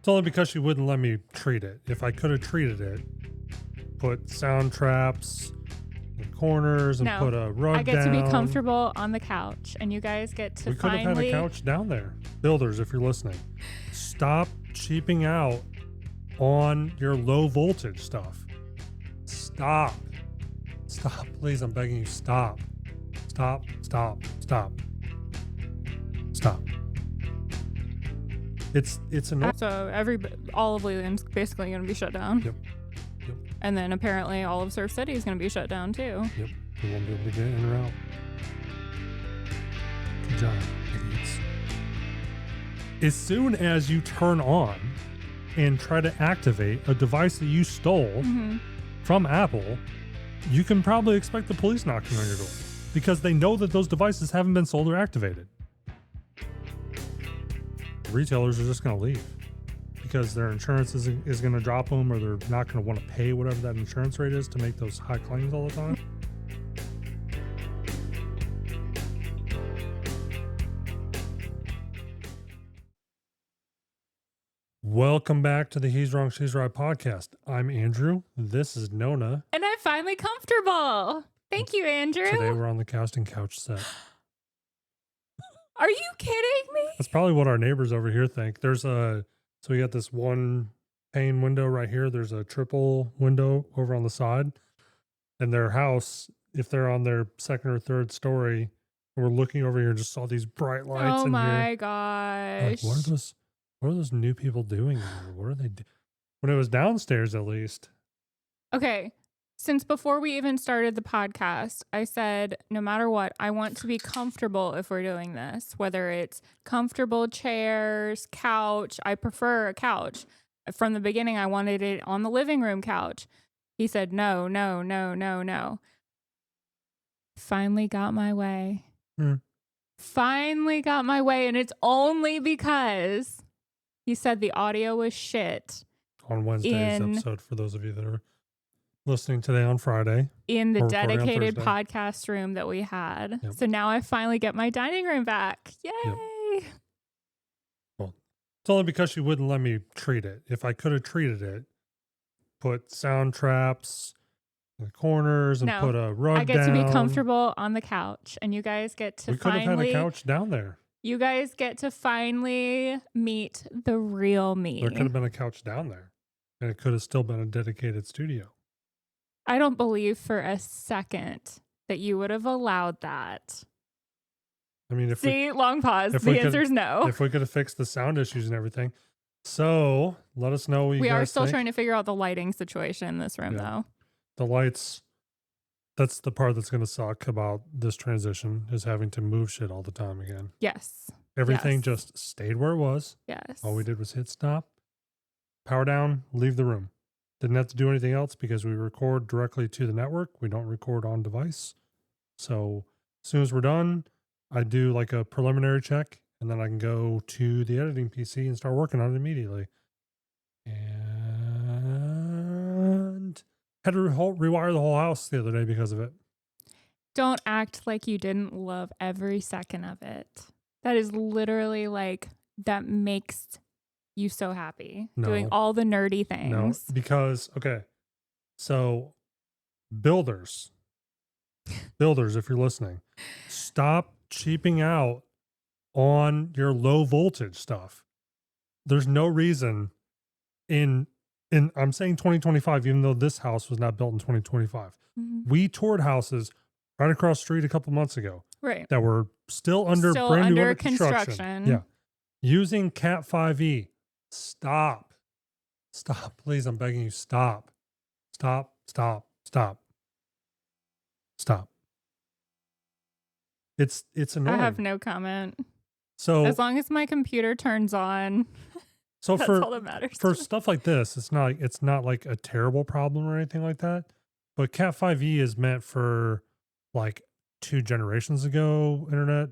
It's only because she wouldn't let me treat it. If I could have treated it, put sound traps in corners and put a rug down. I get to be comfortable on the couch, and you guys get to We could have had a couch down there. Builders, if you're listening, stop cheaping out on your low voltage stuff. Stop. Stop, please. I'm begging you. Stop. Stop. Stop. Stop. Stop. It's annoying. So all of Leland's basically going to be shut down. Yep. And then apparently all of Surf City is going to be shut down too. Yep. We won't be able to get in or out. Good job, idiots. As soon as you turn on and try to activate a device that you stole from Apple, you can probably expect the police knocking on your door because they know that those devices haven't been sold or activated. Retailers are just going to leave because their insurance is going to drop them, or they're not going to want to pay whatever that insurance rate is to make those high claims all the time. Welcome back to the He's Wrong, She's Right podcast. I'm Andrew. This is Nona. And I'm finally comfortable. Thank you, Andrew. Today we're on the casting couch set. Are you kidding me? That's probably what our neighbors over here think. So we got this one pane window right here. There's a triple window over on the side. And their house, if they're on their second or third story, we're looking over here and just saw these bright lights in here. Oh my gosh. Like, what are those new people doing here? What are they doing? When it was downstairs, at least. Okay. Since before we even started the podcast, I said, no matter what, I want to be comfortable if we're doing this, whether it's comfortable chairs, couch. I prefer a couch. From the beginning, I wanted it on the living room couch. He said, no. Finally got my way. Finally got my way. And it's only because he said the audio was shit. On Wednesday's episode, for those of you that are listening today on Friday. In the dedicated podcast room that we had. Yep. So now I finally get my dining room back. Yay. Yep. Well, it's only because she wouldn't let me treat it. If I could have treated it, put sound traps in the corners and put a rug down. I get to be comfortable on the couch, and you guys get to We could have had a couch down there. You guys get to finally meet the real me. There could have been a couch down there, and it could have still been a dedicated studio. I don't believe for a second that you would have allowed that. I mean, long pause. The answer is no. If we could have fixed the sound issues and everything. So let us know what you guys think. We are still trying to figure out the lighting situation in this room, though. The lights, that's the part that's going to suck about this transition, is having to move shit all the time again. Yes. Everything just stayed where it was. Yes. All we did was hit stop, power down, leave the room. Didn't have to do anything else because we record directly to the network. We don't record on device. So as soon as we're done, I do like a preliminary check, and then I can go to the editing PC and start working on it immediately. And had to rewire the whole house the other day because of it. Don't act like you didn't love every second of it. That is literally that makes you so happy. Doing all the nerdy things. No, because, okay, so builders, if you're listening, stop cheaping out on your low voltage stuff. There's no reason in I'm saying 2025, even though this house was not built in 2025. We toured houses right across the street a couple months ago. Right. That were still under construction. Yeah. Using Cat 5e. Stop, please. I'm begging you. Stop. It's annoying. I have no comment. So as long as my computer turns on, so that's all that matters. For stuff like this, it's not like a terrible problem or anything like that. But Cat 5e is meant for like 2 generations ago internet.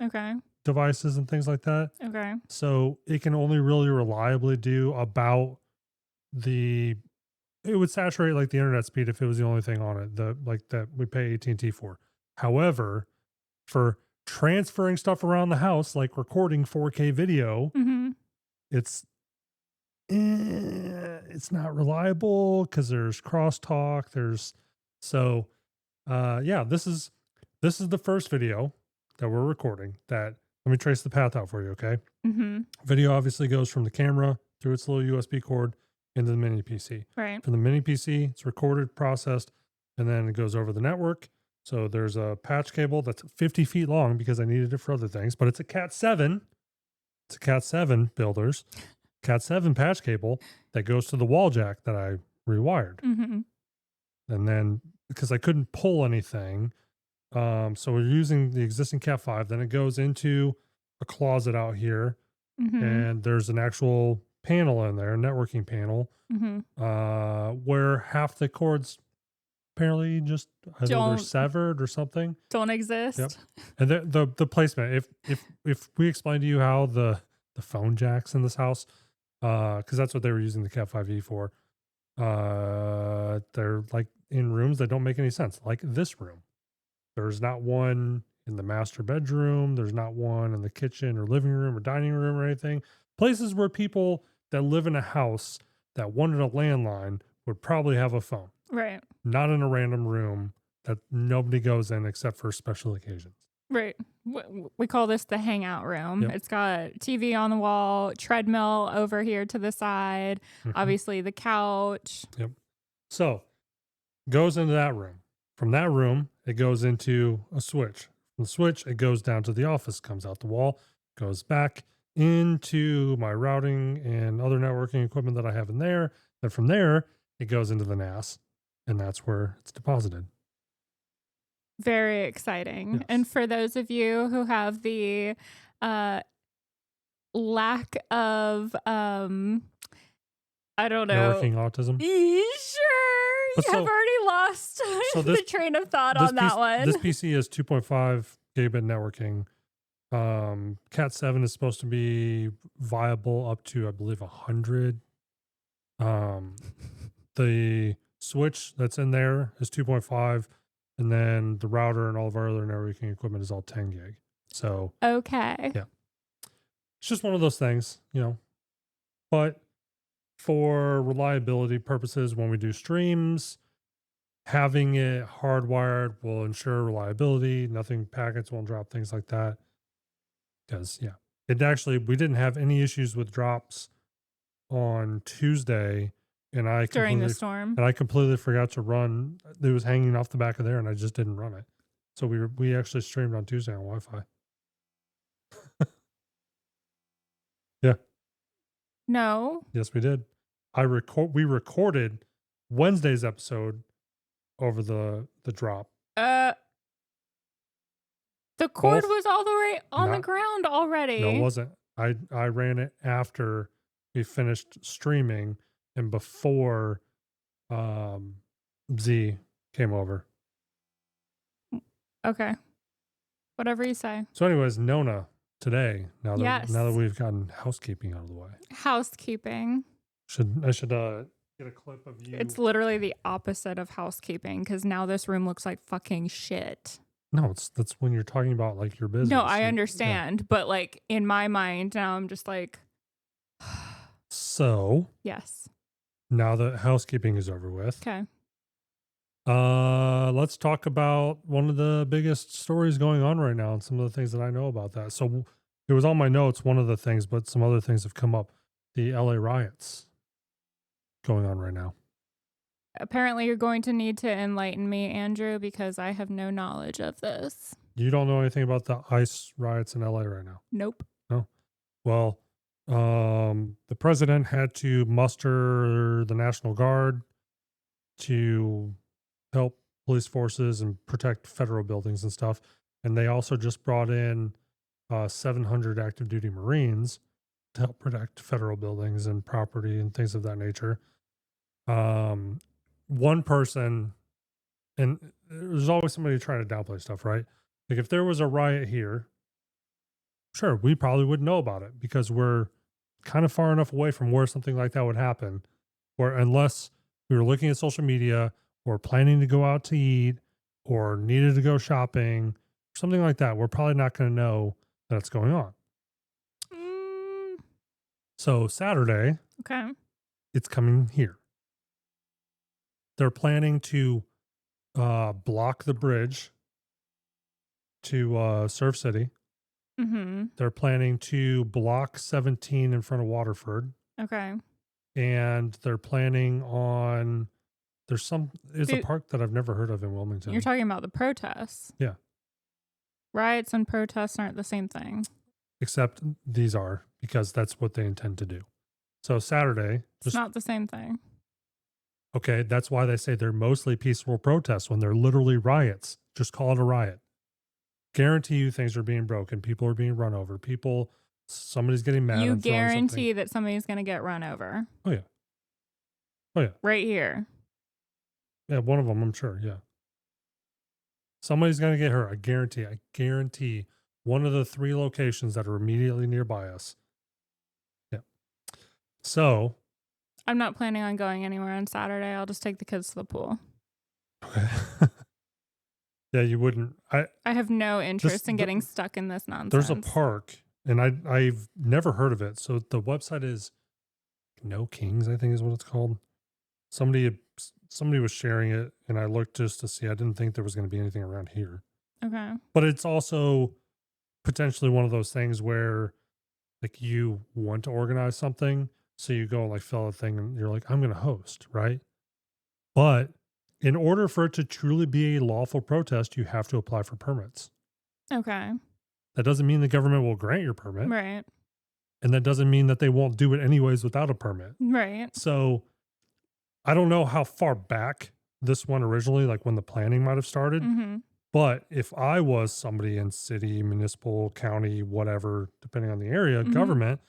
Okay. Devices and things like that. Okay. So it can only really reliably do about it would saturate like the internet speed if it was the only thing on it, that we pay AT&T for. However, for transferring stuff around the house, like recording 4K video, it's it's not reliable because there's crosstalk. Yeah, this is the first video that we're recording. That let me trace the path out for you, okay? Mm-hmm. Video obviously goes from the camera through its little USB cord into the mini PC. Right. From the mini PC, it's recorded, processed, and then it goes over the network. So there's a patch cable that's 50 feet long because I needed it for other things, but it's a Cat 7. It's a Cat 7 builders. Cat 7 patch cable that goes to the wall jack that I rewired. Mm-hmm. And then because I couldn't pull anything, so we're using the existing Cat 5. Then it goes into a closet out here, Mm-hmm. and there's an actual panel in there, a networking panel, where half the cords apparently just either they're Don't- severed or something. Don't exist. Yep. And the placement. If we explain to you how the phone jacks in this house, because that's what they were using the Cat 5e for. They're like in rooms that don't make any sense, like this room. There's not one in the master bedroom. There's not one in the kitchen or living room or dining room or anything. Places where people that live in a house that wanted a landline would probably have a phone. Right. Not in a random room that nobody goes in except for special occasions. Right. We call this the hangout room. Yep. It's got TV on the wall, treadmill over here to the side, obviously the couch. Yep. So goes into that room. From that room, it goes into a switch. From the switch, it goes down to the office, comes out the wall, goes back into my routing and other networking equipment that I have in there. Then from there, it goes into the NAS, and that's where it's deposited. Very exciting. Yes. And for those of you who have the lack of I don't know. Networking autism. Sure. But You have already lost so the this- train of thought on that one. This PC is 2.5 gigabit networking. Cat 7 is supposed to be viable up to, I believe, 100. The switch that's in there is 2.5, and then the router and all of our other networking equipment is all 10 gig. So Okay. Yeah. it's just one of those things, But for reliability purposes, when we do streams, having it hardwired will ensure reliability. Packets won't drop, things like that. Because, we didn't have any issues with drops on Tuesday, and During the storm. I completely forgot to run. It was hanging off the back of there, and I just didn't run it. So we actually streamed on Tuesday on Wi-Fi. No. Yes, we did. We recorded Wednesday's episode over the drop. The cord Both? was all the way on the Not- ground already. No, it wasn't. I ran it after we finished streaming and before Z came over. Okay. Whatever you say. So anyways, Nona, today, now that Yes. we've gotten housekeeping out of the way, Housekeeping. I should get a clip of you. It's literally the opposite of housekeeping because now this room looks like fucking shit. No, that's when you're talking about like your business. No, I Yeah. understand. But like in my mind now I'm just like, So yes. now that housekeeping is over with, Okay. let's talk about one of the biggest stories going on right now and some of the things that I know about that. So it was on my notes, one of the things, but some other things have come up. The LA riots going on right now. Apparently you're going to need to enlighten me, Andrew, because I have no knowledge of this. You don't know anything about the ICE riots in LA right now? Nope. Well, the president had to muster the National Guard to help police forces and protect federal buildings and stuff. And they also just brought in 700 active duty Marines to help protect federal buildings and property and things of that nature. One person, and there's always somebody trying to downplay stuff, right? Like if there was a riot here, sure, we probably would know about it because we're kind of far enough away from where something like that would happen, or unless we were looking at social media or planning to go out to eat or needed to go shopping, something like that, we're probably not going to know that's going on. Mm, So Saturday, Okay. It's coming here. They're planning to block the bridge to Surf City. Mm-hmm. They're planning to block 17 in front of Waterford. Okay. And they're planning on it's a Dude, park that I've never heard of in Wilmington. you're talking about the protests. Yeah. Riots and protests aren't the same thing. Except these are, because that's what they intend to do. So Saturday, It's not the same thing. okay, that's why they say they're mostly peaceful protests when they're literally riots. Just call it a riot. Guarantee you things are being broken. People are being run over. Somebody's getting mad. You and throwing something. guarantee that somebody's going to get run over. Oh, yeah. Oh, yeah. Right here. Yeah, one of them, I'm sure. Yeah. Somebody's going to get hurt. I guarantee one of the 3 locations that are immediately nearby us. Yeah. So. I'm not planning on going anywhere on Saturday. I'll just take the kids to the pool. Okay. Yeah, you wouldn't. I have no interest in getting stuck in this nonsense. There's a park, and I've never heard of it. So the website is No Kings, I think is what it's called. Somebody was sharing it, and I looked just to see. I didn't think there was going to be anything around here. Okay. But it's also potentially one of those things where, like, you want to organize something, so you go and, like, fill out a thing, and you're like, I'm going to host, right? But in order for it to truly be a lawful protest, you have to apply for permits. Okay. That doesn't mean the government will grant your permit. Right. And that doesn't mean that they won't do it anyways without a permit. Right. So I don't know how far back this one originally, like when the planning might have started. Mm-hmm. But if I was somebody in city, municipal, county, whatever, depending on the area, government,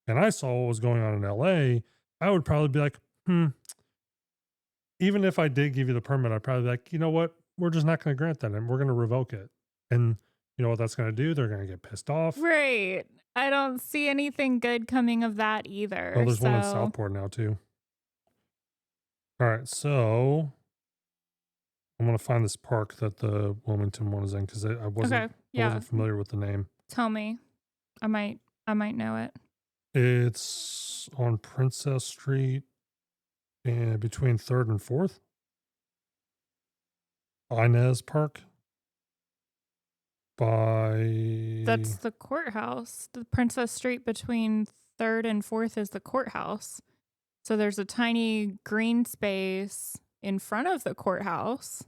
and I saw what was going on in LA, I would probably be like, even if I did give you the permit, I'd probably be like, you know what? We're just not going to grant that and we're going to revoke it. And you know what that's going to do? They're going to get pissed off. Right. I don't see anything good coming of that either. Oh, there's one in Southport now too. All right. So I'm going to find this park that the Wilmington one is in because I wasn't familiar with the name. Tell me. I might know it. It's on Princess Street and between 3rd and 4th. Inez Park. That's the courthouse. The Princess Street between 3rd and 4th is the courthouse. So there's a tiny green space in front of the courthouse.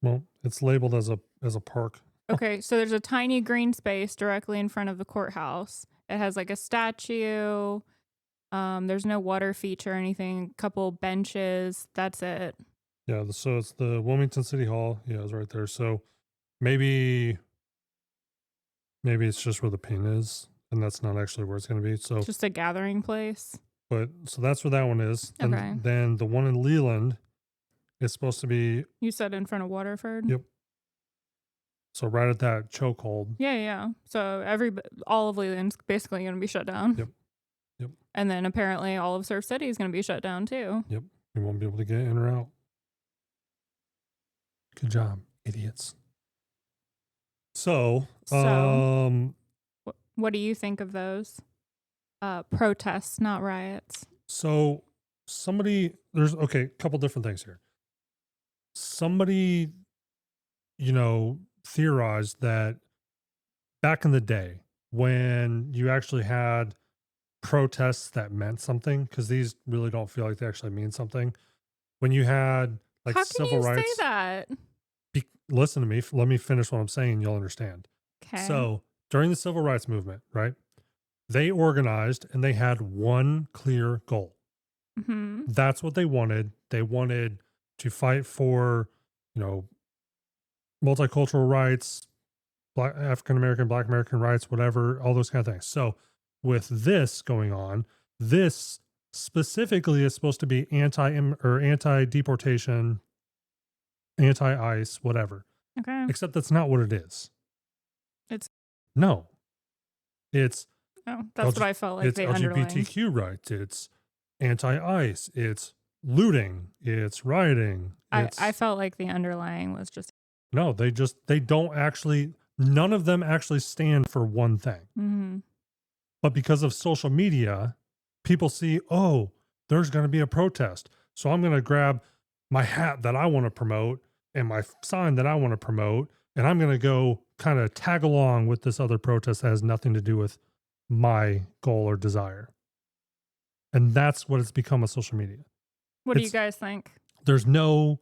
Well, it's labeled as a park. Okay, so there's a tiny green space directly in front of the courthouse. It has like a statue. There's no water feature or anything. A couple benches. That's it. Yeah, so it's the Wilmington City Hall. Yeah, it's right there. So maybe it's just where the pin is, and that's not actually where it's going to be. So just a gathering place. But so that's where that one is. Okay. And then the one in Leland is supposed to be. You said in front of Waterford. Yep. So right at that chokehold. Yeah. So all of Leland's basically going to be shut down. Yep. And then apparently all of Surf City is going to be shut down too. Yep. You won't be able to get in or out. Good job, idiots. So what do you think of those protests, not riots? So there's a couple different things here. Somebody, theorized that back in the day when you actually had protests that meant something, because these really don't feel like they actually mean something. When you had like civil rights. How can you say that? Listen to me. Let me finish what I'm saying. You'll understand. Okay. So during the civil rights movement, right? They organized and they had one clear goal. Mm-hmm. That's what they wanted. They wanted to fight for, multicultural rights, Black African American, Black American rights, whatever, all those kind of things. So with this going on, this specifically is supposed to be anti-deportation, anti-ICE, whatever. Okay. Except that's not what it is. It's that's what I felt like. It's LGBTQ rights. It's anti-ICE. It's looting. It's rioting. I felt like the underlying was just. No, they don't actually. None of them actually stand for one thing. Mm-hmm. But because of social media, people see, oh, there's going to be a protest. So I'm going to grab my hat that I want to promote and my sign that I want to promote. And I'm going to go kind of tag along with this other protest that has nothing to do with my goal or desire. And that's what it's become with social media. What do you guys think? There's no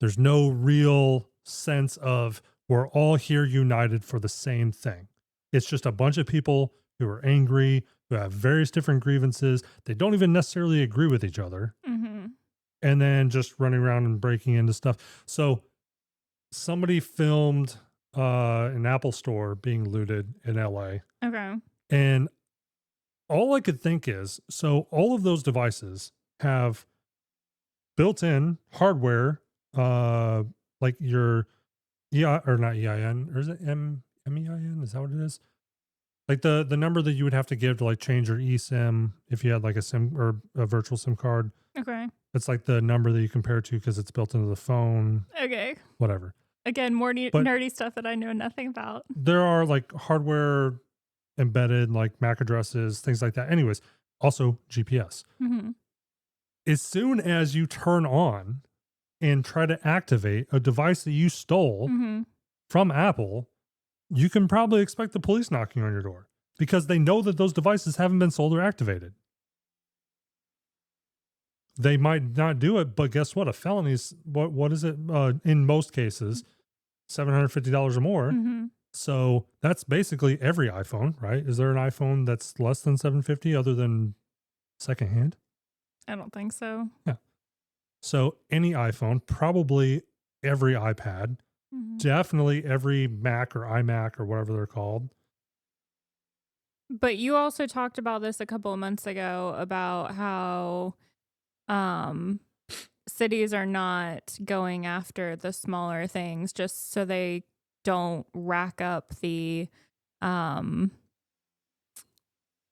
real sense of we're all here united for the same thing. It's just a bunch of people who are angry, who have various different grievances. They don't even necessarily agree with each other. Mm-hmm. And then just running around and breaking into stuff. So somebody filmed an Apple store being looted in LA. Okay. And all I could think is, so all of those devices have built-in hardware, like your or not EIN, or is it MEIN? Is that what it is? Like the number that you would have to give to like change your eSIM if you had like a SIM or a virtual SIM card. Okay. It's like the number that you compare to because it's built into the phone. Okay. Whatever. Again, more nerdy stuff that I know nothing about. There are like hardware embedded, like MAC addresses, things like that. Anyways, also GPS. Mm-hmm. As soon as you turn on and try to activate a device that you stole Mm-hmm. from Apple, you can probably expect the police knocking on your door because they know that those devices haven't been sold or activated. They might not do it, but guess what? A felony's what is it? In most cases, $750 or more. Mm-hmm. So that's basically every iPhone, right? Is there an iPhone that's less than $750 other than secondhand? I don't think so. Yeah. So any iPhone, probably every iPad, Mm-hmm. definitely every Mac or iMac or whatever they're called. But you also talked about this a couple of months ago about how cities are not going after the smaller things just so they don't rack up the I'm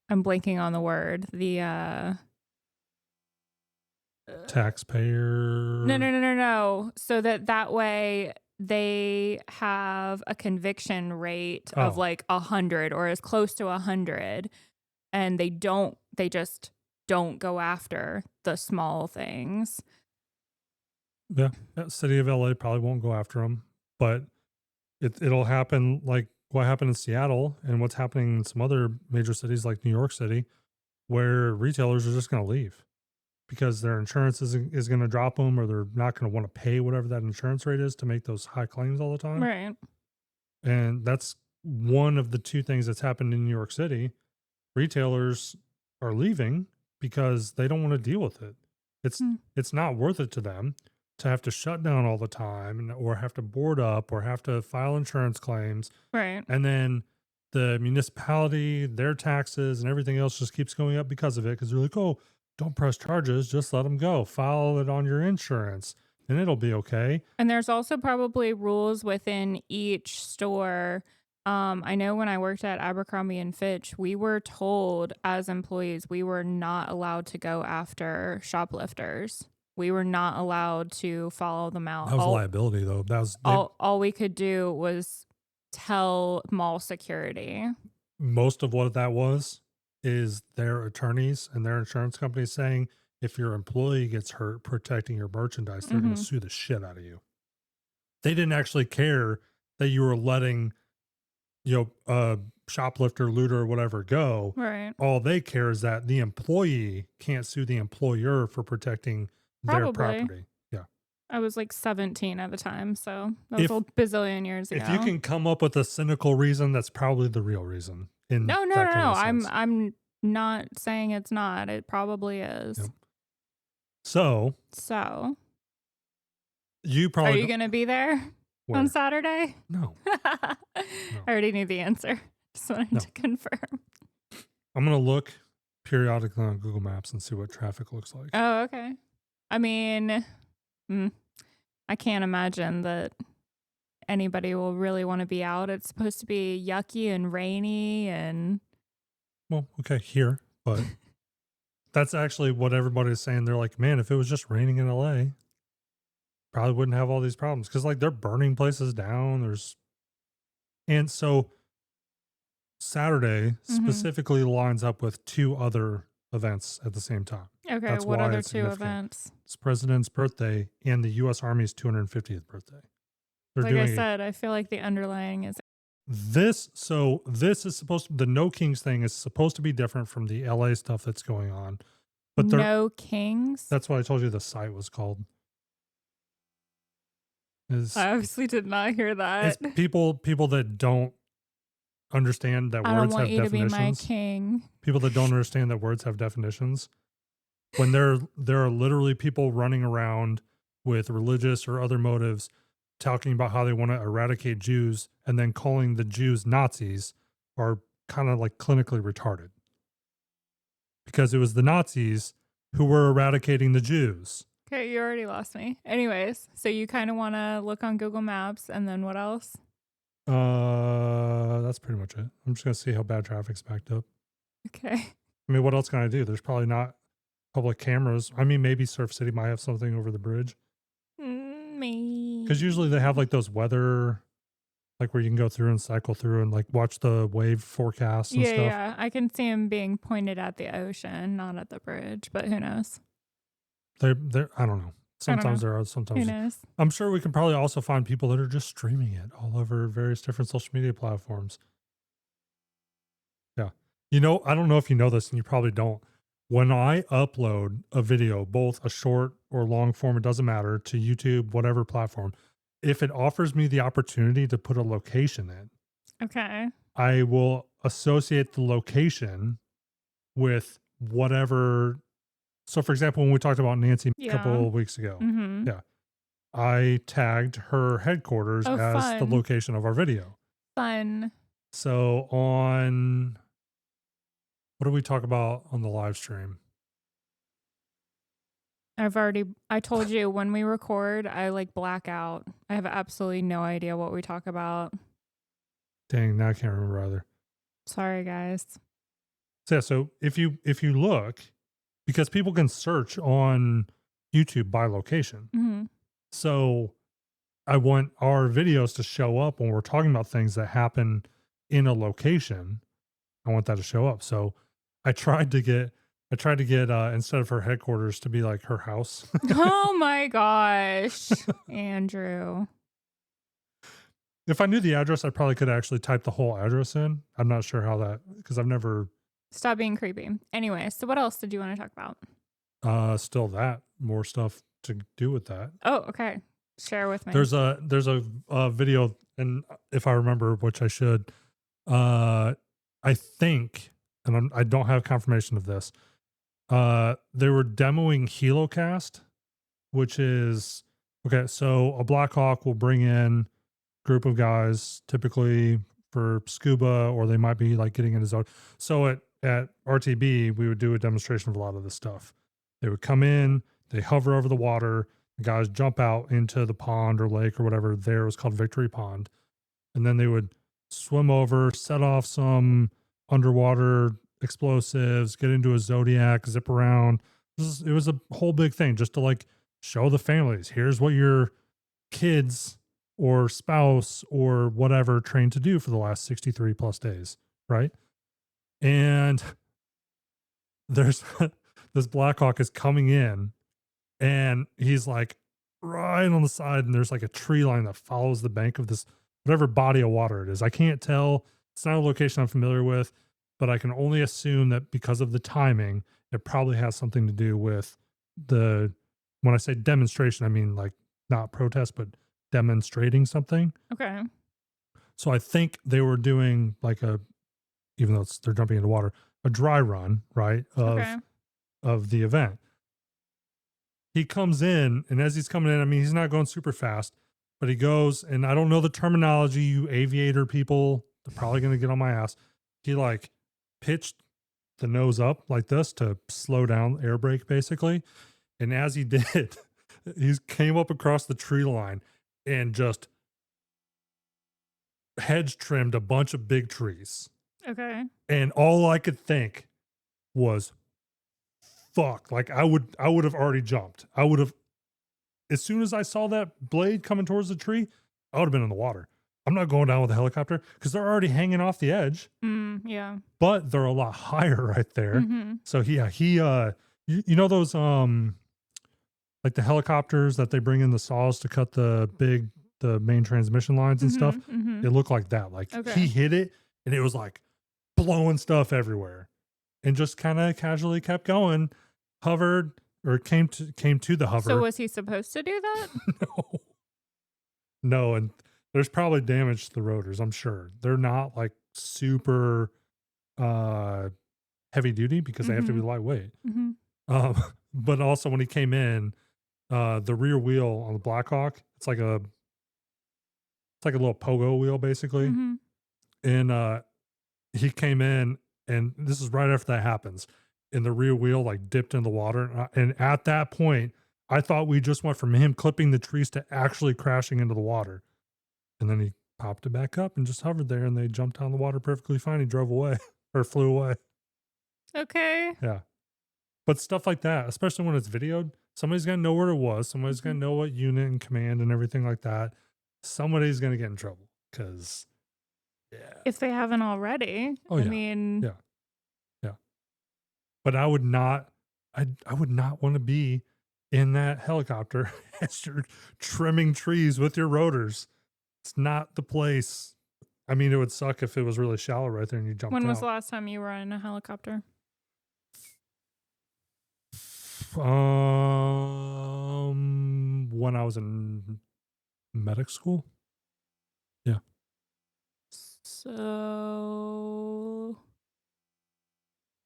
blanking on the word, the Taxpayer. no, so that way they have a conviction rate of like 100 or as close to 100, and they just don't go after the small things. Yeah. City of LA probably won't go after them, but it'll happen like what happened in Seattle and what's happening in some other major cities like New York City, where retailers are just going to leave because their insurance is going to drop them, or they're not going to want to pay whatever that insurance rate is to make those high claims all the time. Right. And that's one of the two things that's happened in New York City. Retailers are leaving because they don't want to deal with it. It's not worth it to them to have to shut down all the time or have to board up or have to file insurance claims. Right. And then the municipality, their taxes and everything else just keeps going up because of it. Because they're like, oh, don't press charges. Just let them go. File it on your insurance and it'll be okay. And there's also probably rules within each store. I know when I worked at Abercrombie and Fitch, we were told as employees we were not allowed to go after shoplifters. We were not allowed to follow them out. That was liability, though. That was all we could do was tell mall security. Most of what that was is their attorneys and their insurance companies saying if your employee gets hurt protecting your merchandise, they're going to sue the shit out of you. They didn't actually care that you were letting, a shoplifter, looter, or whatever go. Right. All they care is that the employee can't sue the employer for protecting their property. Yeah. I was like 17 at the time, so that was a bazillion years ago. If you can come up with a cynical reason, that's probably the real reason. No. I'm not saying it's not. It probably is. Yep. So you probably are you going to be there on Saturday? No. I already knew the answer. Just wanted to confirm. I'm going to look periodically on Google Maps and see what traffic looks like. Oh, okay. I mean, I can't imagine that anybody will really want to be out. It's supposed to be yucky and rainy and... Well, okay, here, but that's actually what everybody's saying. They're like, man, if it was just raining in LA, probably wouldn't have all these problems. Because, like, they're burning places down. And so Saturday Mhm. specifically lines up with 2 other events at the same time. Okay, That's what why other it's 2 significant. events? It's President's birthday and the U.S. Army's 250th birthday. They're Like I doing said, I feel like the underlying is this. So this is supposed to, the No Kings thing is supposed to be different from the LA stuff that's going on. But No Kings. that's what I told you the site was called. Is I obviously did not hear that. it's people that don't understand that I don't words want have you to be my definitions. king. People that don't understand that words have definitions. When there are literally people running around with religious or other motives talking about how they want to eradicate Jews and then calling the Jews Nazis are kind of like clinically retarded. Because it was the Nazis who were eradicating the Jews. Okay, you already lost me. Anyways, so you kind of want to look on Google Maps and then what else? That's pretty much it. I'm just gonna see how bad traffic's backed up. Okay. I mean, what else can I do? There's probably not public cameras. I mean, maybe Surf City might have something over the bridge. Me. Because usually they have like those weather, like where you can go through and cycle through and like watch the wave forecasts and stuff. Yeah, I can see him being pointed at the ocean, not at the bridge, but who knows? They're I don't know. Sometimes know. there are, Who sometimes knows? I'm sure we can probably also find people that are just streaming it all over various different social media platforms. Yeah. You know, I don't know if you know this and you probably don't. When I upload a video, both a short or long form, it doesn't matter, to YouTube, whatever platform, if it offers me the opportunity to put a location in, Okay. I will associate the location with whatever. So, for example, when we talked about Nancy a Yeah. couple of weeks ago, Mm-hmm. yeah, I tagged her headquarters Oh, as the fun. location of our video. Fun. So, on what do we talk about on the live stream? I told you when we record, I like black out. I have absolutely no idea what we talk about. Dang, now I can't remember either. Sorry, guys. So, yeah, so if you look, because people can search on YouTube by location. Mm-hmm. So I want our videos to show up when we're talking about things that happen in a location. I want that to show up. So I tried to get instead of her headquarters to be like her house. Oh my gosh, Andrew. If I knew the address, I probably could actually type the whole address in. I'm not sure how that, because I've never Stop being creepy. Anyway, so what else did you want to talk about? still that more stuff to do with that. Oh, okay. Share with me. There's a video, and if I remember, which I should, I think, and I don't have confirmation of this. They were demoing Helocast, which is okay. So a Black Hawk will bring in a group of guys, typically for scuba, or they might be like getting into zone. So at RTB, we would do a demonstration of a lot of this stuff. They would come in, they hover over the water, the guys jump out into the pond or lake or whatever. There it was called Victory Pond, and then they would swim over, set off some underwater explosives, get into a Zodiac, zip around. It was a whole big thing just to like show the families, here's what your kids or spouse or whatever trained to do for the last 63 plus days, right? And there's this Blackhawk is coming in and he's like right on the side, and there's like a tree line that follows the bank of this whatever body of water it is. I can't tell. It's not a location I'm familiar with, but I can only assume that because of the timing, it probably has something to do with when I say demonstration, I mean like not protest, but demonstrating something. Okay. So I think they were doing like even though they're jumping into water, a dry run, right? Of the event. He comes in, and as he's coming in, I mean, he's not going super fast, but he goes, and I don't know the terminology, you aviator people, they're probably going to get on my ass. He like pitched the nose up like this to slow down, air brake basically. And as he did, he came up across the tree line and just hedge trimmed a bunch of big trees. Okay. And all I could think was, fuck, like I would have already jumped. I would have, as soon as I saw that blade coming towards the tree, I would have been in the water. I'm not going down with a helicopter because they're already hanging off the edge, Yeah. but they're a lot higher right there. Mm-hmm. So you know those like the helicopters that they bring in the saws to cut the main transmission lines and stuff. Mm-hmm. It looked like that. Like Okay. he hit it and it was like blowing stuff everywhere, and just kind of casually kept going, hovered or came to the hover. So was he supposed to do that? No, and there's probably damage to the rotors. I'm sure they're not like super heavy duty because they have to be lightweight. Mm-hmm. But also when he came in, the rear wheel on the Blackhawk, it's like a little pogo wheel basically. Mm-hmm. And he came in, and this is right after that happens, and the rear wheel like dipped in the water. And at that point, I thought we just went from him clipping the trees to actually crashing into the water. And then he popped it back up and just hovered there, and they jumped down the water perfectly fine. He drove away or flew away. Okay. Yeah. But stuff like that, especially when it's videoed, somebody's going to know where it was. Somebody's going to know what unit and command and everything like that. Somebody's going to get in trouble because, if they haven't already. Oh, I yeah. mean, Yeah. But I would not want to be in that helicopter as you're trimming trees with your rotors. It's not the place. I mean, it would suck if it was really shallow right there and you jumped when was out. the last time you were in a helicopter? When I was in medic school. Yeah. So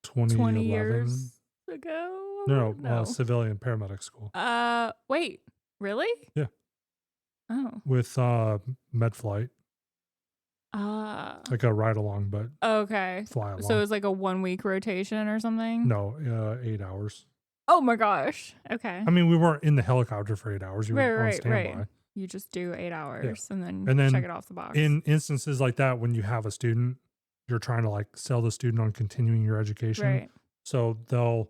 2011. 20 years ago? No, civilian paramedic school. Wait, really? Yeah. Oh. With med flight. Like a ride along, but okay. fly along. So it was like a 1 week rotation or something? No, 8 hours. Oh my gosh. Okay. I mean, we weren't in the helicopter for 8 hours. You were on standby. Right. You just do 8 hours and then check it off the box. In instances like that, when you have a student, you're trying to like sell the student on continuing your education. Right. So they'll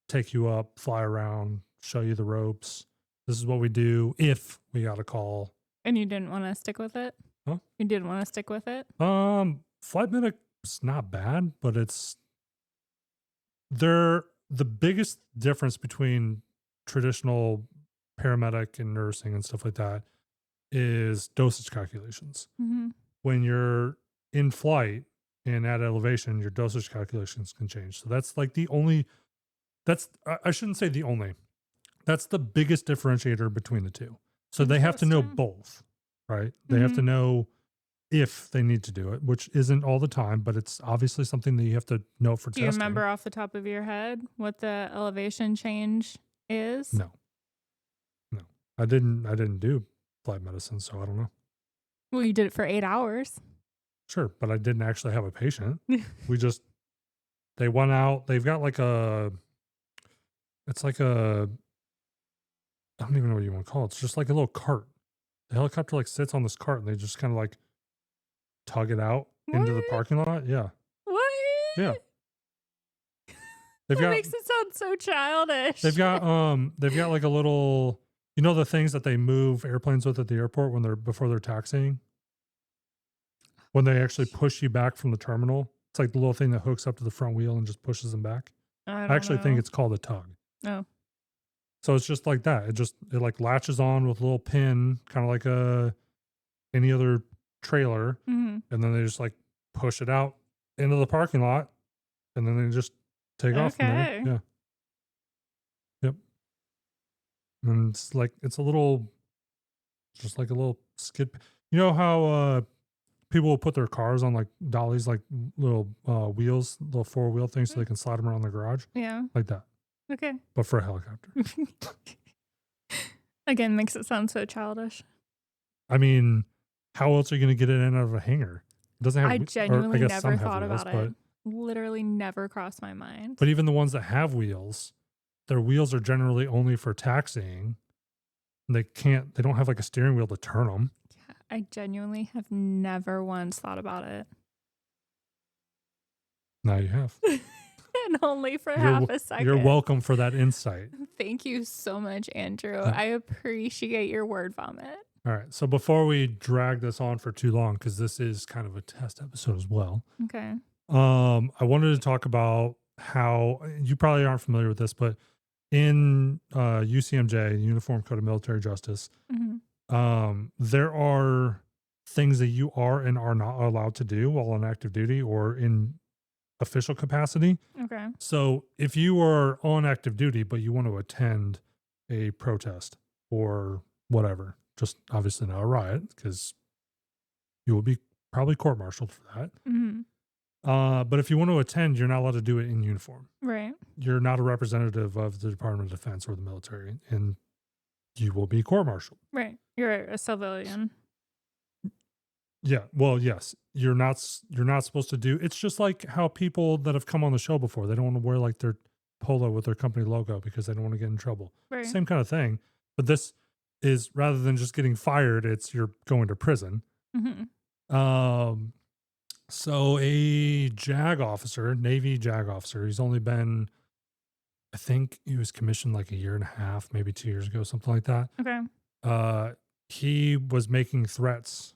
take you up, fly around, show you the ropes. This is what we do if we got a call. And you didn't want to stick with it? Huh? You didn't want to stick with it? Flight medic's not bad, but they're the biggest difference between traditional paramedic and nursing and stuff like that is dosage calculations. Mm-hmm. When you're in flight and at elevation, your dosage calculations can change. So that's like I shouldn't say the only, that's the biggest differentiator between the two. So they have to know both, right? They have to know if they need to do it, which isn't all the time, but it's obviously something that you have to know for testing. Do you remember off the top of your head what the elevation change is? No. I didn't do flight medicine, so I don't know. Well, you did it for 8 hours. Sure, but I didn't actually have a patient. They went out, they've got like I don't even know what you want to call it. It's just like a little cart. The helicopter like sits on this cart and they just kind of like tug it out into the parking lot. Yeah. What? Yeah. That makes it sound so childish. They've got like a little, you know, the things that they move airplanes with at the airport before they're taxiing? When they actually push you back from the terminal. It's like the little thing that hooks up to the front wheel and just pushes them back. I actually think it's called a tug. Oh. So it's just like that. It like latches on with a little pin, kind of like any other trailer. Mm-hmm. And then they just like push it out into the parking lot. And then they just take off from there. Yeah. Yep. And it's like, just like a little skid. You know how people will put their cars on like dollies, like little wheels, little 4-wheel things so they can slide them around the garage? Yeah. Like that. Okay. But for a helicopter. Again, makes it sound so childish. I mean, how else are you going to get it in out of a hangar? It doesn't have. I genuinely never thought wheels, about it. Literally never crossed my mind. But even the ones that have wheels, their wheels are generally only for taxiing. They don't have like a steering wheel to turn them. Yeah, I genuinely have never once thought about it. Now you have. And only for half a second. You're welcome for that insight. Thank you so much, Andrew. I appreciate your word vomit. All right. So before we drag this on for too long, because this is kind of a test episode as well, Okay. I wanted to talk about how you probably aren't familiar with this, but in UCMJ, Uniform Code of Military Justice, there are things that you are and are not allowed to do while on active duty or in official capacity. Okay. So if you are on active duty, but you want to attend a protest or whatever, just obviously not a riot because you will be probably court-martialed for that. But if you want to attend, you're not allowed to do it in uniform. Right. You're not a representative of the Department of Defense or the military, and you will be court-martialed. Right. You're a civilian. Yeah. Well, yes. You're not supposed to do. It's just like how people that have come on the show before, they don't want to wear like their polo with their company logo because they don't want to get in trouble. Right. Same kind of thing. But this is rather than just getting fired, it's you're going to prison. So a JAG officer, Navy JAG officer, he's only been, I think he was commissioned like a year and a half, maybe 2 years ago, something like that. Okay. He was making threats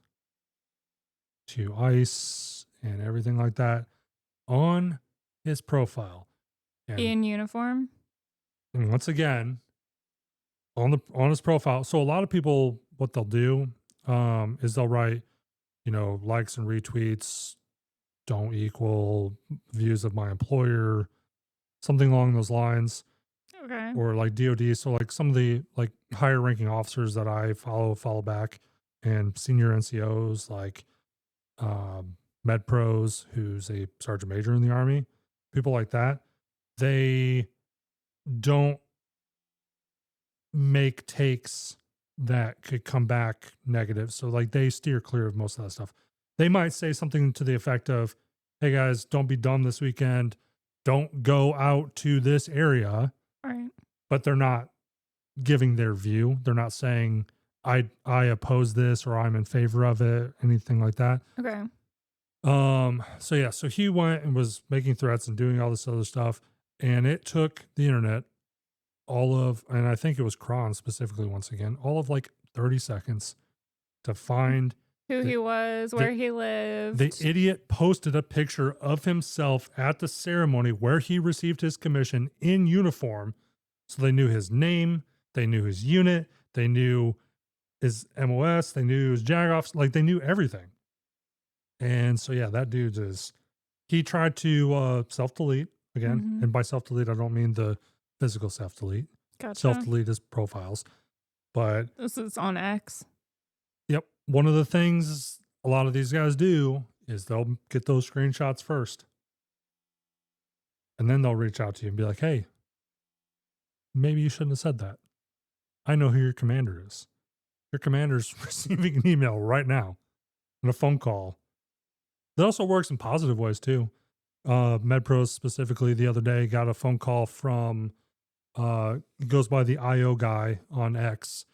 to ICE and everything like that on his profile. And, In uniform? and once again, on his profile. So a lot of people, what they'll do is they'll write, likes and retweets don't equal views of my employer, something along those lines. Okay. Or like DOD. So like some of the like higher ranking officers that I follow back, and senior NCOs like Med Pros, who's a sergeant major in the Army, people like that, they don't make takes that could come back negative. So like they steer clear of most of that stuff. They might say something to the effect of, hey guys, don't be dumb this weekend. Don't go out to this area. Right. But they're not giving their view. They're not saying I oppose this or I'm in favor of it, anything like that. Okay. So he went and was making threats and doing all this other stuff, and it took the internet and I think it was Cron specifically once again, all of like 30 seconds to find who he was, where he lived. The idiot posted a picture of himself at the ceremony where he received his commission in uniform. So they knew his name, they knew his unit, they knew his MOS, they knew his JAG-offs, like they knew everything. And so, yeah, that dude he tried to self-delete again. And by self-delete, I don't mean the physical self-delete. Gotcha. Self-delete his profiles. But this is on X. Yep. One of the things a lot of these guys do is they'll get those screenshots first. And then they'll reach out to you and be like, hey, maybe you shouldn't have said that. I know who your commander is. Your commander's receiving an email right now and a phone call. That also works in positive ways too. MedPros specifically the other day got a phone call from, goes by the IO guy on X,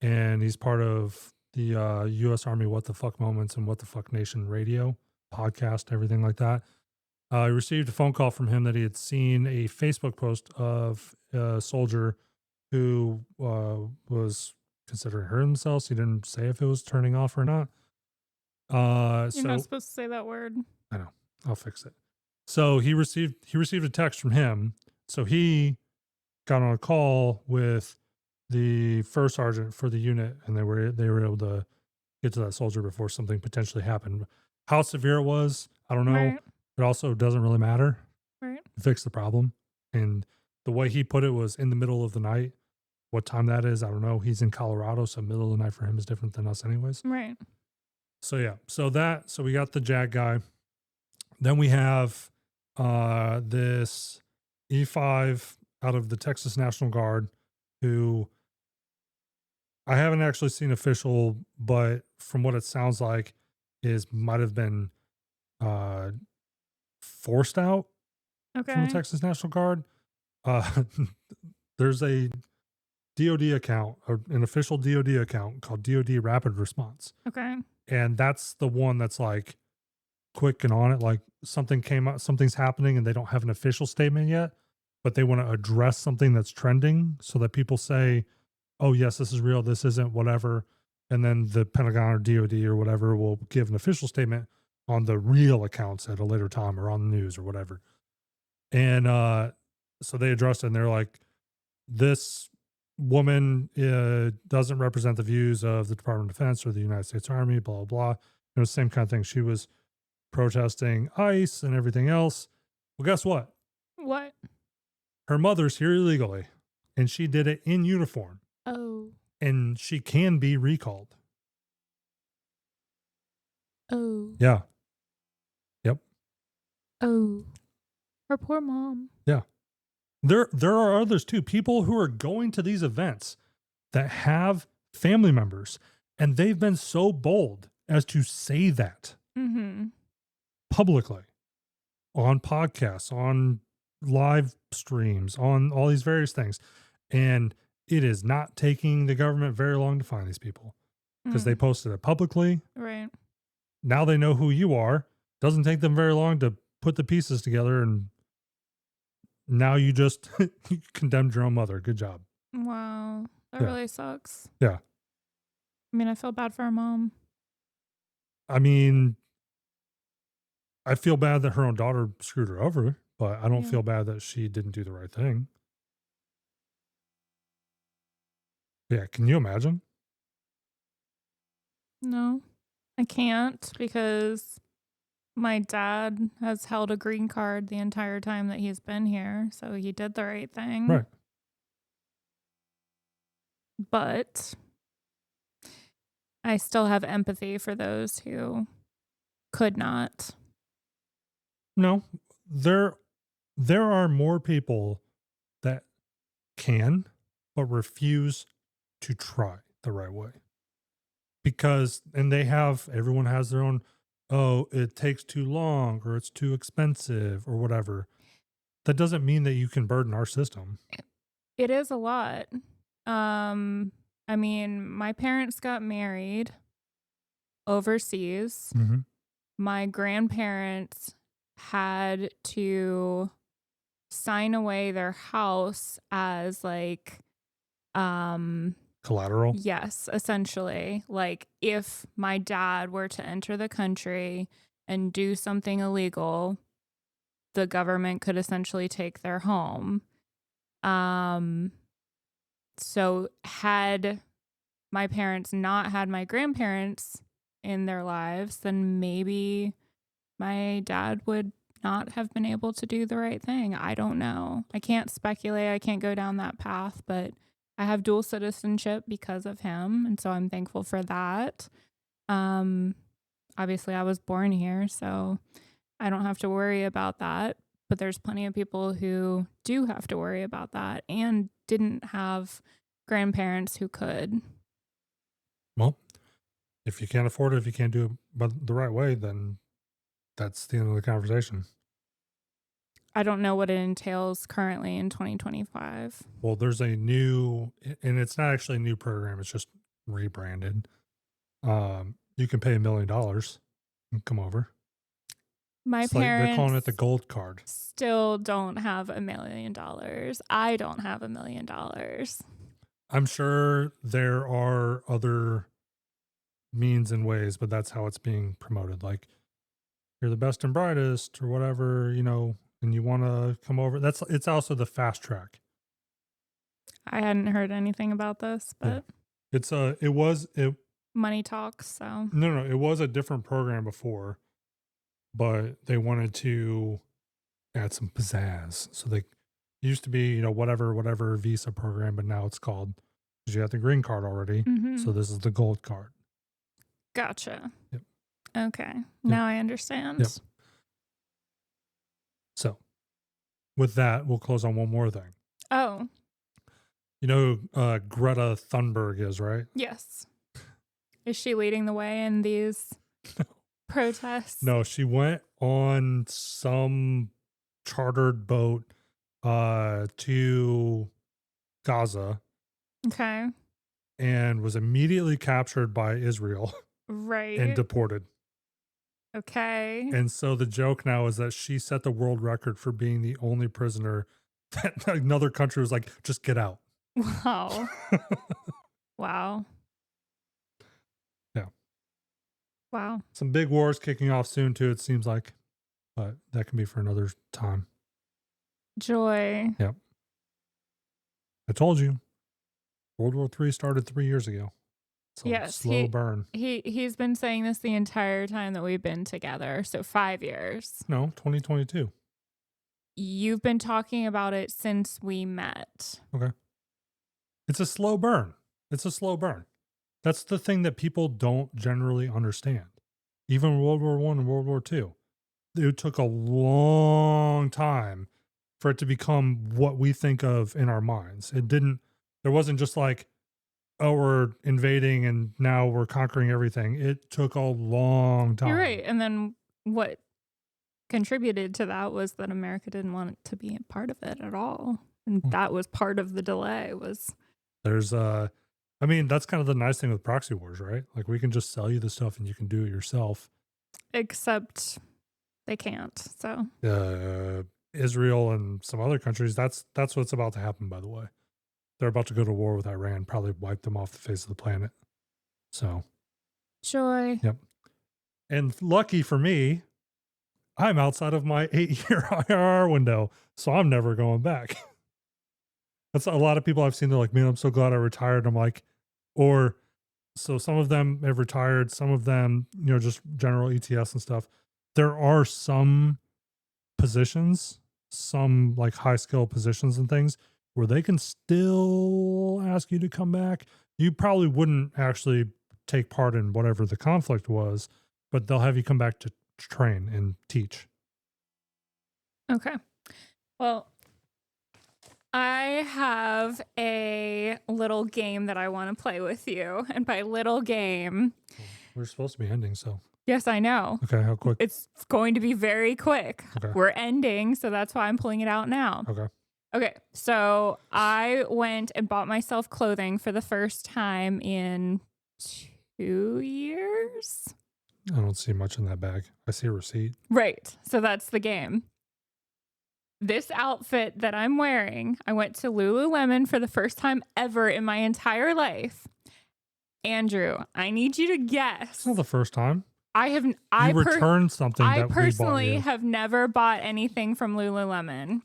and he's part of the U.S. Army What the Fuck Moments and What the Fuck Nation radio podcast, everything like that. I received a phone call from him that he had seen a Facebook post of a soldier who was considering hurting themselves. He didn't say if it was turning off or not. You're not supposed to say that word. I know. I'll fix it. So he received a text from him. So he got on a call with the first sergeant for the unit, and they were able to get to that soldier before something potentially happened. How severe it was, I don't know. Right. It also doesn't really matter. Right. Fix the problem. And the way he put it was in the middle of the night. What time that is, I don't know. He's in Colorado, so middle of the night for him is different than us anyways. Right. So yeah, so we got the JAG guy. Then we have this E5 out of the Texas National Guard, who I haven't actually seen official, but from what it sounds like might have been forced out from the Texas National Guard. There's a DOD account, or an official DOD account called DOD Rapid Response. Okay. And that's the one that's like quick and on it. Like something came out, something's happening, and they don't have an official statement yet, but they want to address something that's trending so that people say, oh, yes, this is real, this isn't, whatever. and then the Pentagon or DOD or whatever will give an official statement on the real accounts at a later time or on the news or whatever. And so they addressed it, and they're like, this woman doesn't represent the views of the Department of Defense or the United States Army, blah, blah, blah. It was the same kind of thing. She was protesting ICE and everything else. Well, guess what? What? Her mother's here illegally, and she did it in uniform, Oh. and she can be recalled. Oh. Yeah. Yep. Oh. Her poor mom. Yeah. There are others too. People who are going to these events that have family members, and they've been so bold as to say that publicly on podcasts, on live streams, on all these various things. And it is not taking the government very long to find these people because they posted it publicly. Right. Now they know who you are. Doesn't take them very long to put the pieces together, and now you just you condemned your own mother. Good job. Wow. That Yeah. really sucks. Yeah. I mean, I feel bad for her mom. I mean, I feel bad that her own daughter screwed her over, but I don't Yeah. feel bad that she didn't do the right thing. Yeah. Can you imagine? No, I can't, because my dad has held a green card the entire time that he's been here. So he did the right thing. Right. But I still have empathy for those who could not. No, there are more people that can, but refuse to try the right way. Because, and everyone has their own, oh, it takes too long or it's too expensive or whatever. That doesn't mean that you can burden our system. It is a lot. I mean, my parents got married overseas. Mm-hmm. My grandparents had to sign away their house as like Collateral. yes, essentially. Like if my dad were to enter the country and do something illegal, the government could essentially take their home. So had my parents not had my grandparents in their lives, then maybe my dad would not have been able to do the right thing. I don't know. I can't speculate. I can't go down that path, but I have dual citizenship because of him, and so I'm thankful for that. Obviously I was born here, so I don't have to worry about that, but there's plenty of people who do have to worry about that and didn't have grandparents who could. Well, if you can't afford it, if you can't do it but the right way, then that's the end of the conversation. I don't know what it entails currently in 2025. Well, there's a new, and it's not actually a new program, it's just rebranded. You can pay $1 million and come over. My It's like they're calling it parents the gold card. still don't have $1 million. I don't have $1 million. I'm sure there are other means and ways, but that's how it's being promoted. Like, you're the best and brightest or whatever, and you want to come over. It's also the fast track. I hadn't heard anything about this, but It money talks, so. No, it was a different program before, but they wanted to add some pizzazz. So they used to be, whatever visa program, but now it's called, because you have the green card already. So this is the gold card. Gotcha. Yep. Okay. Now I understand. Yep. So with that, we'll close on one more thing. Oh, You know who Greta Thunberg is, right? yes. Is she leading the way in these protests? No, she went on some chartered boat to Gaza Okay. and was immediately captured by Israel Right. and deported. Okay. And so the joke now is that she set the world record for being the only prisoner that another country was like, just get out. Wow. Wow. Wow. Some big wars kicking off soon too, it seems like. But that can be for another time. Joy. Yep. I told you. World War III started 3 years ago. It's a Yes, slow burn. he's been saying this the entire time that we've been together. So 5 years. No, 2022. You've been talking about it since we met. Okay. It's a slow burn. It's a slow burn. That's the thing that people don't generally understand. Even World War I and World War II. It took a long time for it to become what we think of in our minds. There wasn't just like, oh, we're invading and now we're conquering everything. It took a long time. You're right. And then what contributed to that was that America didn't want it to be a part of it at all. And that was part of the delay that's kind of the nice thing with proxy wars, right? Like we can just sell you the stuff and you can do it yourself. Except they can't. So Israel and some other countries, that's what's about to happen, by the way. They're about to go to war with Iran, probably wipe them off the face of the planet. So joy. Yep. And lucky for me, I'm outside of my 8-year IRR window, so I'm never going back. That's a lot of people I've seen. They're like, man, I'm so glad I retired. I'm like, so some of them have retired. Some of them, just general ETS and stuff. There are some positions, some like high skill positions and things where they can still ask you to come back. You probably wouldn't actually take part in whatever the conflict was, but they'll have you come back to train and teach. Okay. Well, I have a little game that I want to play with you. And by little game, we're supposed to be ending, so. Yes, I know. Okay, how quick? It's going to be very quick. Okay. We're ending, so that's why I'm pulling it out now. Okay, so I went and bought myself clothing for the first time in 2 years. I don't see much in that bag. I see a receipt. Right, so that's the game. This outfit that I'm wearing, I went to Lululemon for the first time ever in my entire life. Andrew, I need you to guess. It's not the first time. You returned something that we bought you. I personally have never bought anything from Lululemon.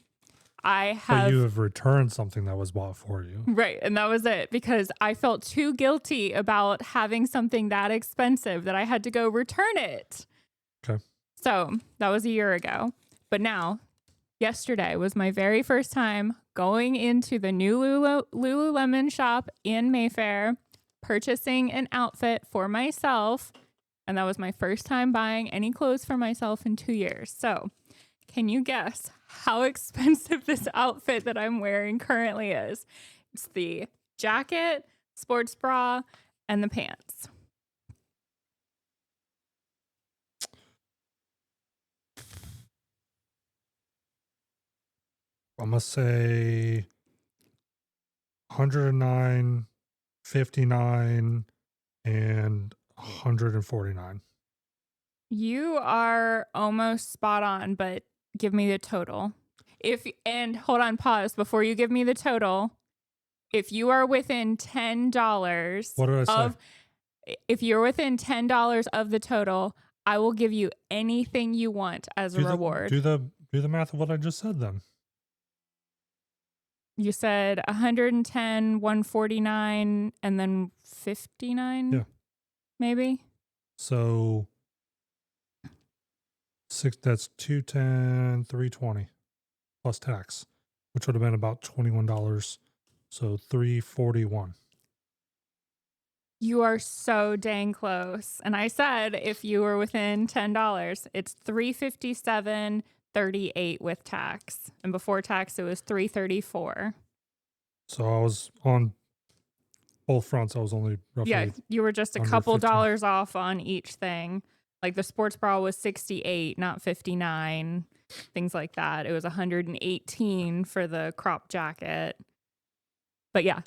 But you have returned something that was bought for you. Right, and that was it, because I felt too guilty about having something that expensive that I had to go return it. Okay. So that was a year ago. But now, yesterday was my very first time going into the new Lululemon shop in Mayfair, purchasing an outfit for myself. And that was my first time buying any clothes for myself in 2 years. So can you guess how expensive this outfit that I'm wearing currently is? It's the jacket, sports bra, and the pants. I must say 109, 59, and 149. You are almost spot on, but give me the total. Hold on, pause before you give me the total. If you are within $10, what did I say? If you're within $10 of the total, I will give you anything you want as a reward. Do the math of what I just said then. You said 110, 149, and then 59? Yeah. Maybe? So that's 210, 320 plus tax, which would have been about $21. So 341. You are so dang close. And I said if you were within $10, it's $357.38 with tax. And before tax, it was $334. So I was on both fronts. I was only roughly. Yeah, you were just a couple dollars off on each thing. Like the sports bra was 68, not 59. Things like that. It was 118 for the crop jacket. But yeah,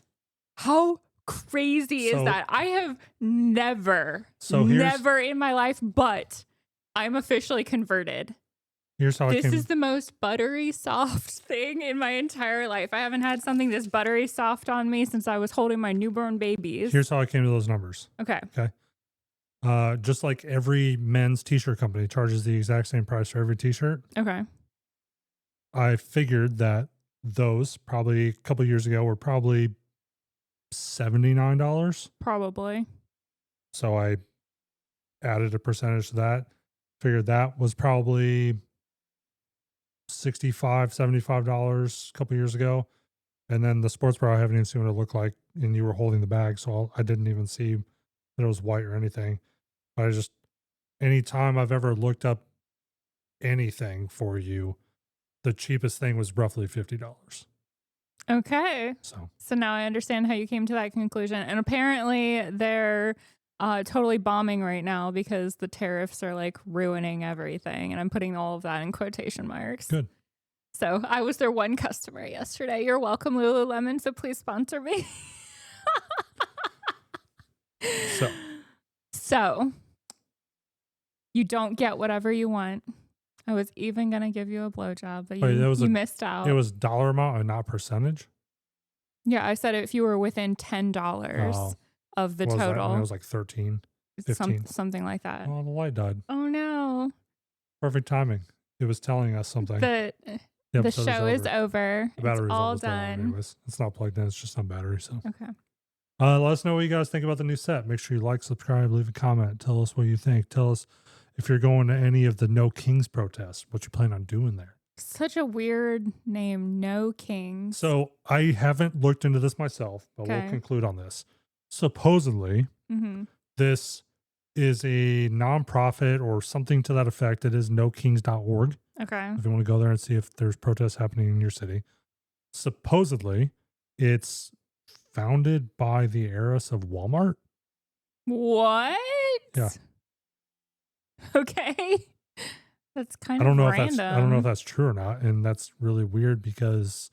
how crazy is that? I have never in my life, but I'm officially converted. Here's how this is the most buttery soft thing in my entire life. I haven't had something this buttery soft on me since I was holding my newborn babies. Here's how I came to those numbers. Okay. Just like every men's t-shirt company charges the exact same price for every t-shirt. Okay. I figured that those probably a couple years ago were probably $79. Probably. So I added a percentage to that. Figured that was probably $65, $75 a couple years ago. And then the sports bra, I haven't even seen what it looked like. And you were holding the bag. So I didn't even see that it was white or anything. But I just, anytime I've ever looked up anything for you, the cheapest thing was roughly $50. Okay. So now I understand how you came to that conclusion. And apparently they're totally bombing right now because the tariffs are like ruining everything. And I'm putting all of that in quotation marks. good. So I was their one customer yesterday. You're welcome, Lululemon. So please sponsor me. So you don't get whatever you want. I was even going to give you a blowjob, but you missed out. It was dollar amount and not percentage? Yeah, I said if you were within $10 of the total. It was like 13, 15. Something like that. Oh, the light died. Oh, no. Perfect timing. It was telling us something. The show is over. The battery's it's all almost done. Anyways, it's not plugged in. It's just on battery. So okay. Let us know what you guys think about the new set. Make sure you like, subscribe, leave a comment. Tell us what you think. Tell us if you're going to any of the No Kings protests, what you plan on doing there. Such a weird name, No Kings. So I haven't looked into this myself, but we'll conclude on this. Supposedly, this is a nonprofit or something to that effect. It is nokings.org. Okay. If you want to go there and see if there's protests happening in your city. Supposedly, it's founded by the heiress of Walmart. What? Yeah. Okay. That's kind of random. I don't know if that's true or not. And that's really weird because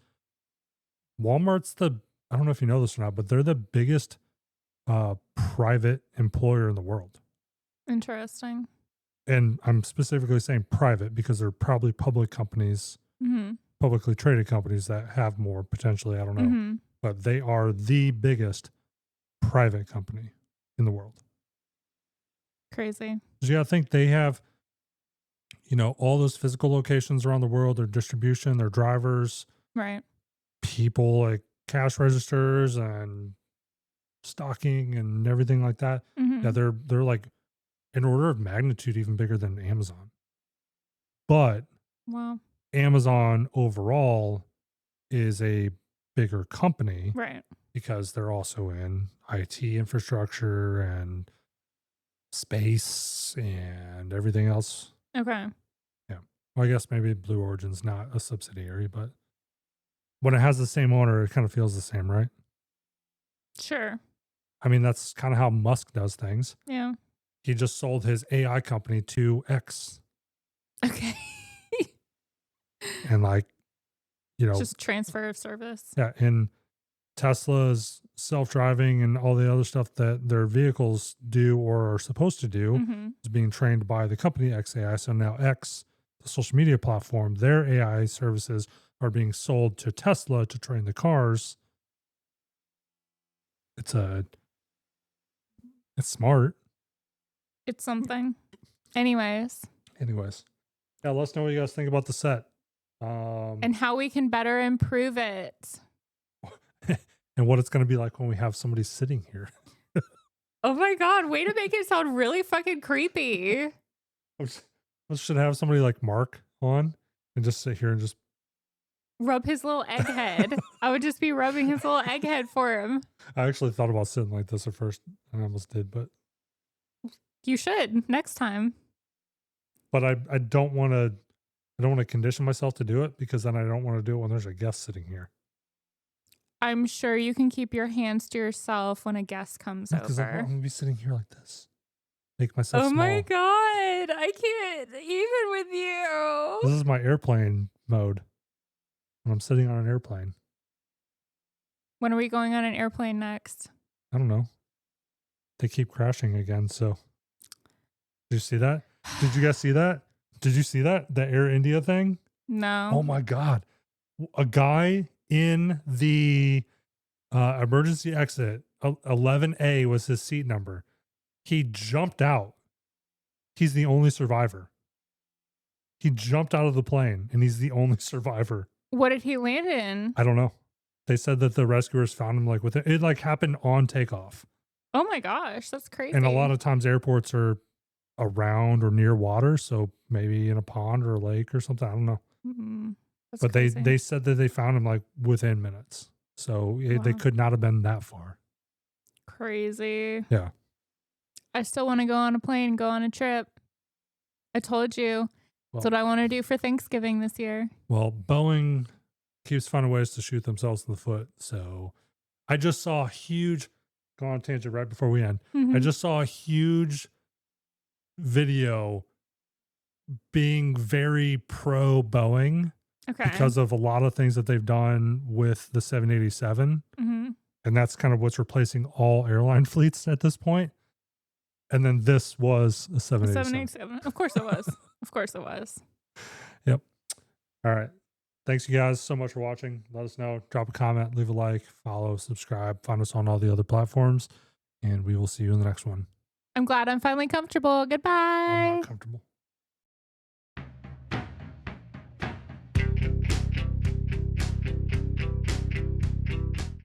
Walmart's I don't know if you know this or not, but they're the biggest private employer in the world. Interesting. And I'm specifically saying private because they're probably public companies, publicly traded companies that have more potentially. I don't know. But they are the biggest private company in the world. Crazy. Because you got to think they have, all those physical locations around the world, their distribution, their drivers, right? People like cash registers and stocking and everything like that. Yeah, they're like an order of magnitude even bigger than Amazon. But Amazon overall is a bigger company, right? Because they're also in IT infrastructure and space and everything else. Okay. Yeah. Well, I guess maybe Blue Origin's not a subsidiary, but when it has the same owner, it kind of feels the same, right? Sure. I mean, that's kind of how Musk does things. Yeah. He just sold his AI company to X. Okay. And just transfer of service. Yeah. And Tesla's self-driving and all the other stuff that their vehicles do or are supposed to do is being trained by the company XAI. So now X, the social media platform, their AI services are being sold to Tesla to train the cars. It's smart. It's something. Anyways. Yeah, let us know what you guys think about the set. And how we can better improve it. And what it's going to be like when we have somebody sitting here. Oh my God, way to make it sound really fucking creepy. We should have somebody like Mark on and just sit here and just rub his little egghead. I would just be rubbing his little egghead for him. I actually thought about sitting like this at first. I almost did, but you should next time. But I don't want to condition myself to do it because then I don't want to do it when there's a guest sitting here. I'm sure you can keep your hands to yourself when a guest comes over. Because I'm going to be sitting here like this. Make myself small. My God. I can't even with you. This is my airplane mode. When I'm sitting on an airplane. When are we going on an airplane next? I don't know. They keep crashing again, so. Did you see that? Did you guys see that? Did you see that? The Air India thing? No. Oh my God. A guy in the emergency exit, 11A was his seat number. He jumped out. He's the only survivor. He jumped out of the plane and he's the only survivor. What did he land in? I don't know. They said that the rescuers found him like it like happened on takeoff. Oh my gosh, that's crazy. And a lot of times airports are around or near water, so maybe in a pond or a lake or something. I don't know. Mm-hmm. But crazy. they said that they found him like within minutes. So they could not have been that far. Crazy. Yeah. I still want to go on a plane, go on a trip. I told you. That's what I want to do for Thanksgiving this year. Well, Boeing keeps finding ways to shoot themselves in the foot. So I just saw a huge, go on a tangent right before we end. I just saw a huge video being very pro Boeing because of a lot of things that they've done with the 787. And that's kind of what's replacing all airline fleets at this point. And then this was a 787. 787. Of course it was. Of course it was. Yep. All right. Thanks, you guys, so much for watching. Let us know. Drop a comment, leave a like, follow, subscribe. Find us on all the other platforms. And we will see you in the next one. I'm glad I'm finally comfortable. Goodbye. I'm not comfortable.